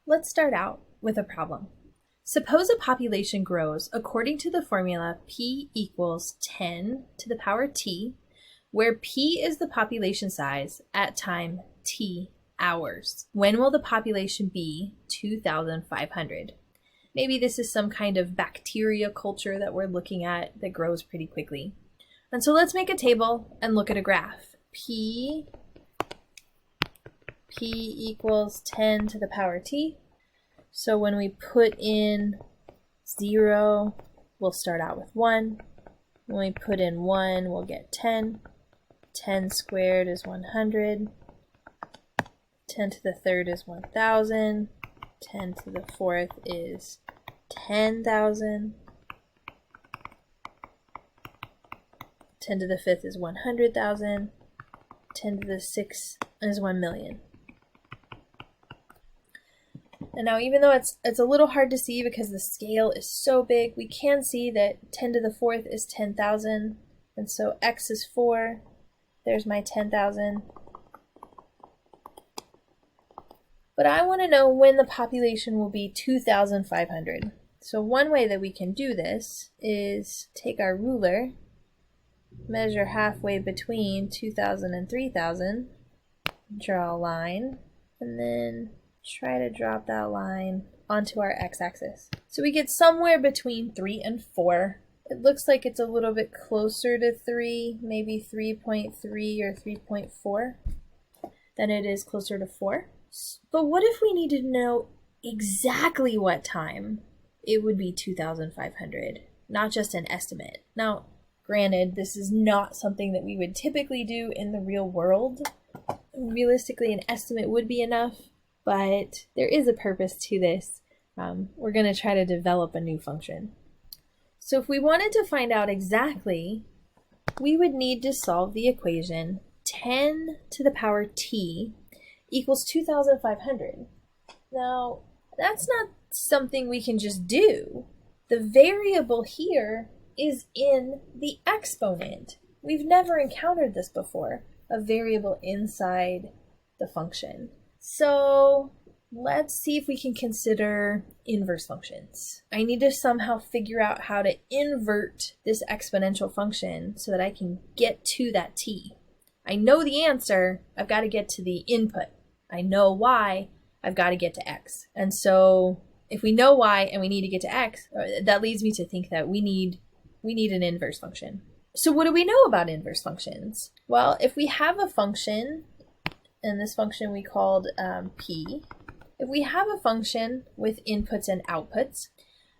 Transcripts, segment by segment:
Let's start out with a problem. Suppose a population grows according to the formula p equals 10 to the power t, where p is the population size at time t hours. When will the population be 2,500? Maybe this is some kind of bacteria culture that we're looking at that grows pretty quickly. And so let's make a table and look at a graph. P equals 10 to the power t. So when we put in 0, we'll start out with 1. When we put in 1, we'll get 10. 10 squared is 100. 10 to the third is 1,000. 10 to the fourth is 10,000. 10 to the fifth is 100,000. 10 to the sixth is 1,000,000. And now even though it's a little hard to see because the scale is so big, we can see that 10 to the fourth is 10,000. And so x is 4. There's my 10,000. But I want to know when the population will be 2,500. So one way that we can do this is take our ruler, measure halfway between 2,000 and 3,000, draw a line, and then try to drop that line onto our x-axis. So we get somewhere between 3 and 4. It looks like it's a little bit closer to 3, maybe 3.3 or 3.4 than it is closer to 4. But what if we needed to know exactly what time it would be 2,500, not just an estimate? Now, granted, this is not something that we would typically do in the real world. Realistically, an estimate would be enough, but there is a purpose to this. We're going to try to develop a new function. So if we wanted to find out exactly, we would need to solve the equation 10 to the power t equals 2,500. Now, that's not something we can just do. The variable here is in the exponent. We've never encountered this before, a variable inside the function. So let's see if we can consider inverse functions. I need to somehow figure out how to invert this exponential function so that I can get to that t. I know the answer, I've got to get to the input. I know y, I've got to get to x. And so if we know y and we need to get to x, that leads me to think that we need an inverse function. So what do we know about inverse functions? Well, if we have a function, and this function we called p, if we have a function with inputs and outputs,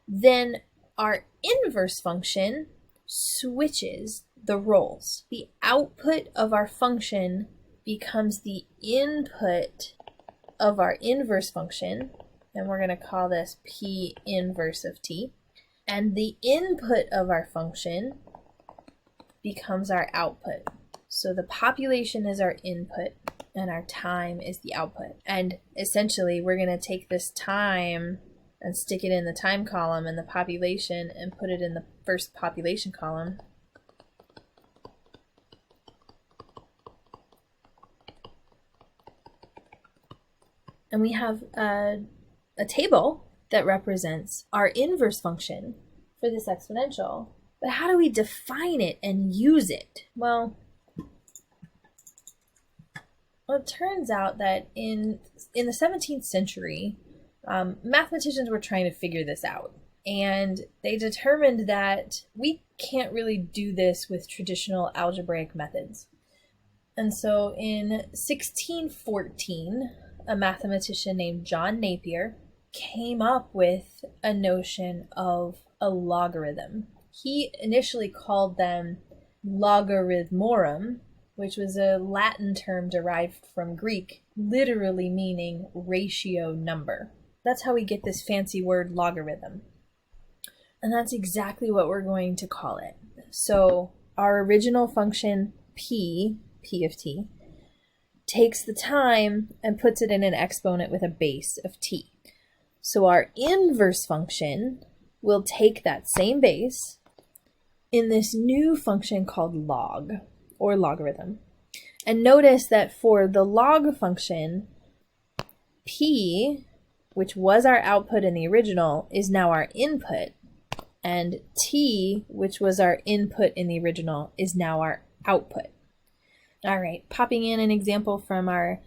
then our inverse function switches the roles. The output of our function becomes the input of our inverse function, and we're going to call this p inverse of t. And the input of our function becomes our output. So the population is our input and our time is the output. And essentially we're going to take this time and stick it in the time column and the population and put it in the first population column. And we have a table that represents our inverse function for this exponential. But how do we define it and use it? Well, it turns out that in the 17th century, mathematicians were trying to figure this out. And they determined that we can't really do this with traditional algebraic methods. And so in 1614, a mathematician named John Napier came up with a notion of a logarithm. He initially called them logarithmorum, which was a Latin term derived from Greek, literally meaning ratio number. That's how we get this fancy word logarithm. And that's exactly what we're going to call it. So our original function p of t, takes the time and puts it in an exponent with a base of t. So our inverse function will take that same base in this new function called log, or logarithm. And notice that for the log function, p which was our output in the original, is now our input, and t, which was our input in the original, is now our output. All right, popping in an example from our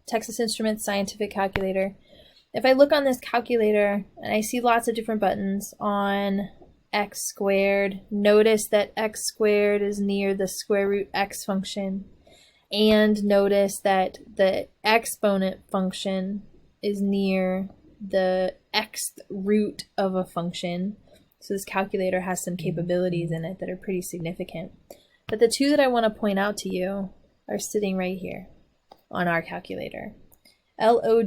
Texas Instruments scientific calculator. If I look on this calculator and I see lots of different buttons on x squared, notice that x squared is near the square root x function, and notice that the exponent function is near the xth root of a function. So this calculator has some capabilities in it that are pretty significant. But the two that I want to point out to you are sitting right here on our calculator, log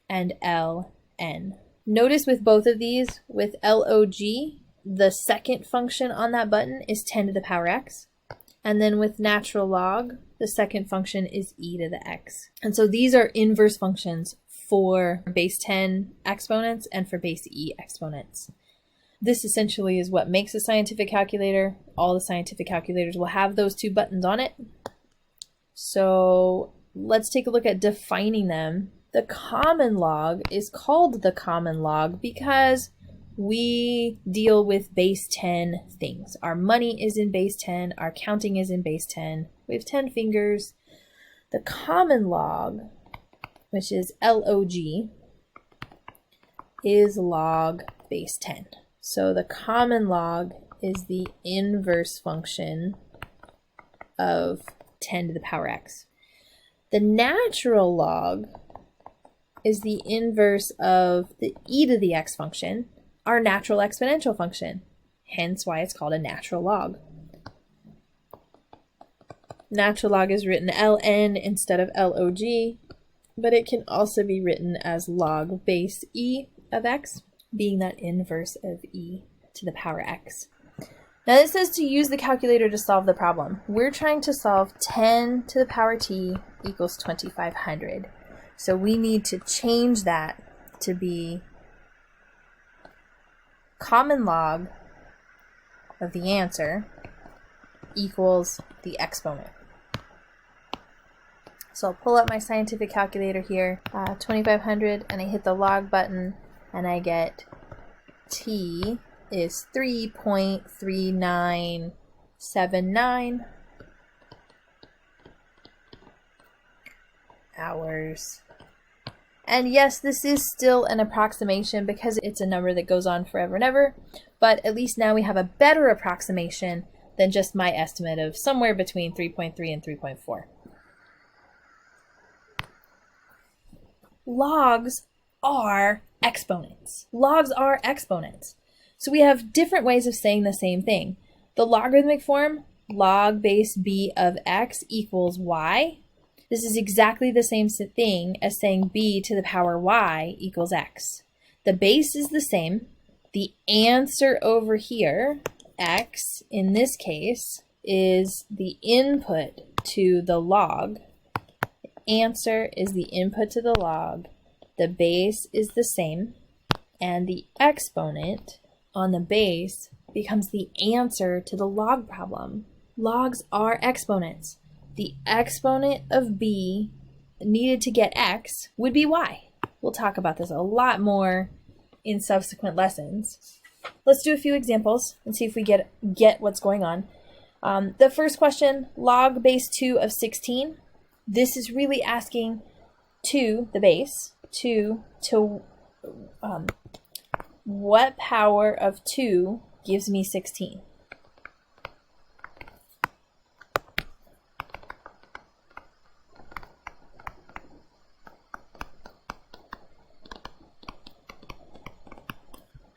and ln. Notice with both of these, with log, the second function on that button is 10 to the power x. And then with natural log, the second function is e to the x. And so these are inverse functions for base 10 exponents and for base e exponents. This essentially is what makes a scientific calculator. All the scientific calculators will have those two buttons on it. So let's take a look at defining them. The common log is called the common log because we deal with base 10 things. Our money is in base 10, our counting is in base 10. We have 10 fingers. The common log, which is log, is log base 10. So the common log is the inverse function of 10 to the power x. The natural log is the inverse of the e to the x function, our natural exponential function, hence why it's called a natural log. Natural log is written ln instead of log, but it can also be written as log base e of x, being that inverse of e to the power x. Now this says to use the calculator to solve the problem. We're trying to solve 10 to the power t equals 2500. So we need to change that to be common log of the answer equals the exponent. So I'll pull up my scientific calculator here, 2500, and I hit the log button, and I get t is 3.3979 hours. And yes, this is still an approximation because it's a number that goes on forever and ever, but at least now we have a better approximation than just my estimate of somewhere between 3.3 and 3.4. Logs are exponents. Logs are exponents. So we have different ways of saying the same thing. The logarithmic form, log base b of x equals y. This is exactly the same thing as saying b to the power y equals x. The base is the same. The answer over here, x, in this case, is the input to the log. The answer is the input to the log. The base is the same. And the exponent on the base becomes the answer to the log problem. Logs are exponents. The exponent of b needed to get x would be y. We'll talk about this a lot more in subsequent lessons. Let's do a few examples and see if we get what's going on. The first question, log base 2 of 16. This is really asking 2, the base, 2 to what power of 2 gives me 16?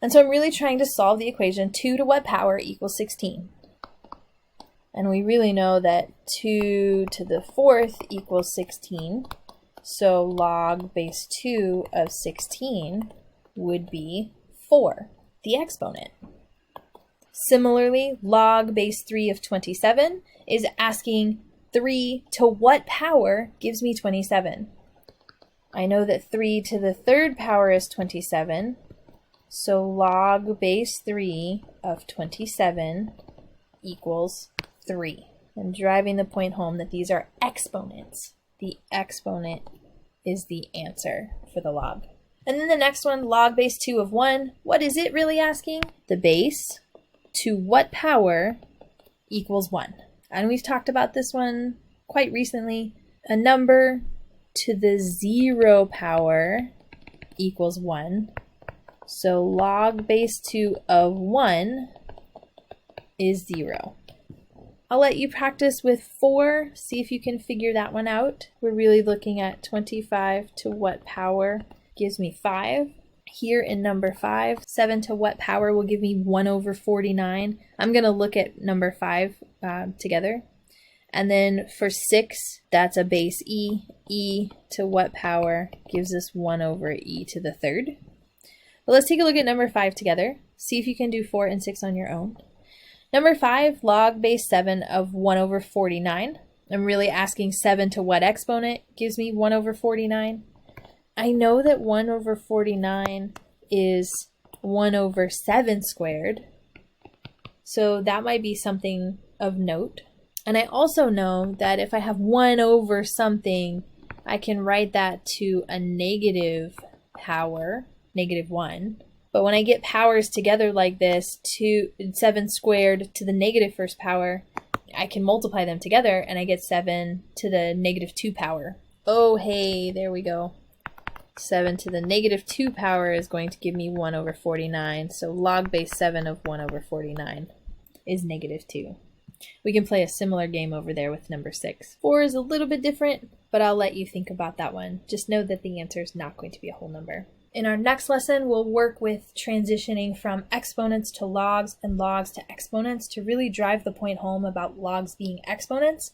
And so I'm really trying to solve the equation 2 to what power equals 16. And we really know that 2 to the 4th equals 16. So log base 2 of 16 would be 4, the exponent. Similarly, log base 3 of 27 is asking 3 to what power gives me 27. I know that 3 to the 3rd power is 27. So log base 3 of 27 equals 3. I'm driving the point home that these are exponents. The exponent is the answer for the log. And then the next one, log base 2 of 1. What is it really asking? The base to what power equals 1? And we've talked about this one quite recently. A number to the 0 power equals 1. So log base 2 of 1 is 0. I'll let you practice with 4, see if you can figure that one out. We're really looking at 25 to what power gives me 5. Here in number 5, 7 to what power will give me 1 over 49. I'm going to look at number 5 together. And then for 6, that's a base e. E to what power gives us 1 over e to the third. But let's take a look at number 5 together. See if you can do 4 and 6 on your own. Number 5, log base 7 of 1 over 49. I'm really asking 7 to what exponent gives me 1 over 49. I know that 1 over 49 is 1 over 7 squared. So that might be something of note. And I also know that if I have 1 over something, I can write that to a negative power, -1. But when I get powers together like this, 7 squared to the negative first power, I can multiply them together and I get 7 to the -2 power. Oh, hey, there we go. 7 to the -2 power is going to give me 1 over 49. So log base 7 of 1 over 49 is -2. We can play a similar game over there with number 6. 4 is a little bit different, but I'll let you think about that one. Just know that the answer is not going to be a whole number. In our next lesson, we'll work with transitioning from exponents to logs and logs to exponents to really drive the point home about logs being exponents,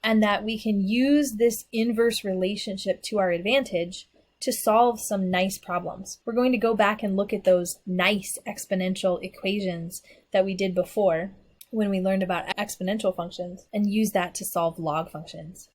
and that we can use this inverse relationship to our advantage to solve some nice problems. We're going to go back and look at those nice exponential equations that we did before when we learned about exponential functions and use that to solve log functions.